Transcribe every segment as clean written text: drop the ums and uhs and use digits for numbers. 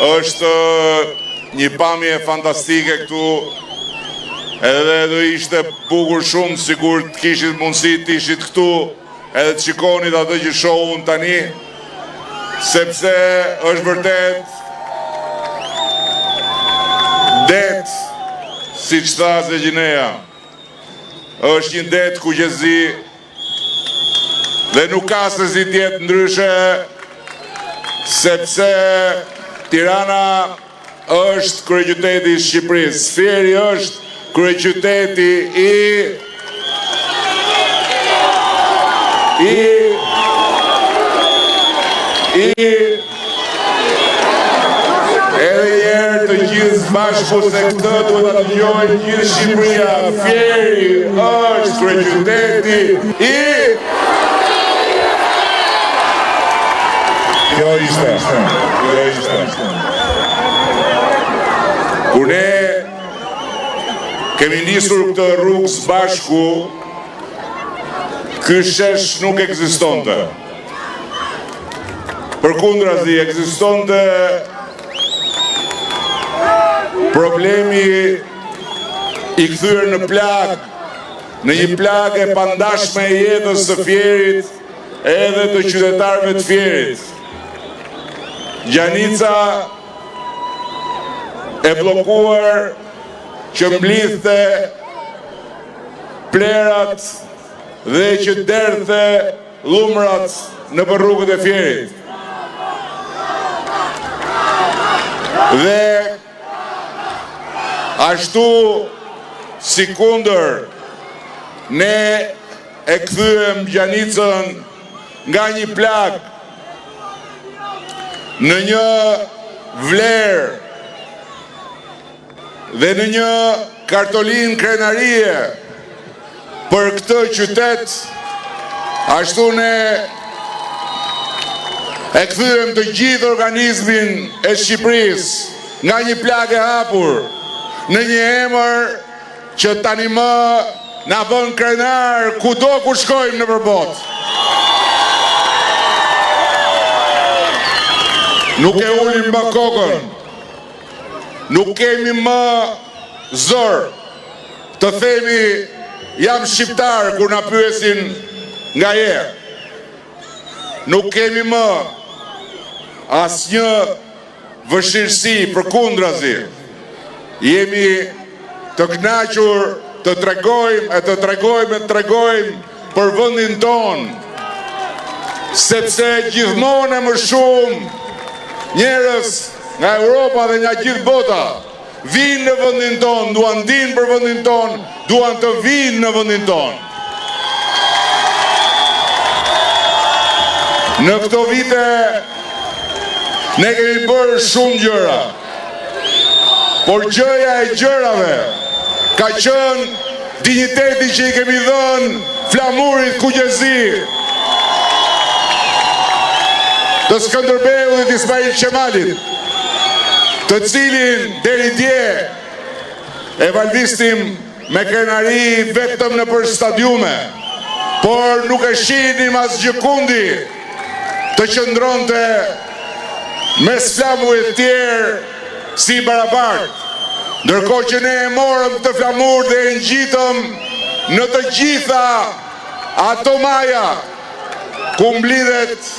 është një pamje fantastike këtu, edhe do ishte bukur shumë sikur të kishit mundësi të ishit këtu, edhe të shikonit atë që shoh unë tani, sepse është vërtet det, si që tha se Gjineja, është një det kuqezi dhe nuk ka se si tjetë ndryshe, sepse Tirana është kryeqyteti i Shqipërisë, Sfieri është kryeqyteti edhe njerë të gjithë bashku se këtë duhet të dëgjojnë gjithë Shqipëria, Fieri është kryeqyteti Kjo ishte. Kur ne kemi nisur këtë rrugë së bashku, ky shesh nuk ekzistonte. Përkundrazi, ekzistonte problemi i kthyer në plagë, në një plagë e pandashme e jetës së Fierit edhe të qytetarëve të Fierit. Gjanica e blokuar që mblidhte plerat dhe që derdhte lumrat në rrugët e Fierit. Dhe ashtu si kundër ne e kthyem Gjanicën nga një plagë në një vlerë dhe në një kartolin krenarie për këtë qytet, ashtu ne e kthyem të gjithë organizmin e Shqipërisë nga një plagë e hapur në një emër që tani më na bën krenar kudo ku shkojmë në botë. Nuk e ulim më kokën, nuk kemi më zor të themi jam shqiptar kur na pyesin nga je. Nuk kemi më asnjë vështirësi, përkundrazi. Jemi të kënaqur të tregojmë për vendin ton, sepse gjithmonë më shumë njerëz nga Europa dhe nga gjithë bota vinë në vendin ton, duan dinë për vendin ton, duan të vinë në vendin ton. Në këto vite ne kemi bërë shumë gjëra, por gjëja e gjërave ka qenë dinjiteti që i kemi dhënë flamurit kuqezi të Skënderbeut dhe Ismail Qemalit, të cilin deri dje e valvistim me krenari vetëm në për stadiume, por nuk e shinim as gjëkundi të qëndronte mes flamurit tjerë si barabart, ndërkohë që ne e morëm të flamur dhe e ngjitëm në të gjitha ato maja ku mblidhet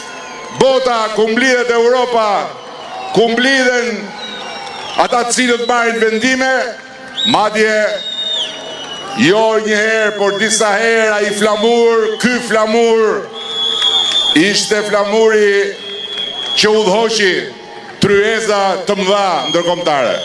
bota, ku mblidhet Europa, ku mblidhen ata cilët marrin vendime, madje jo një herë, por disa herë ai flamur, ky flamur ishte flamuri që udhëhoqi tryeza të mëdha ndërkombëtare.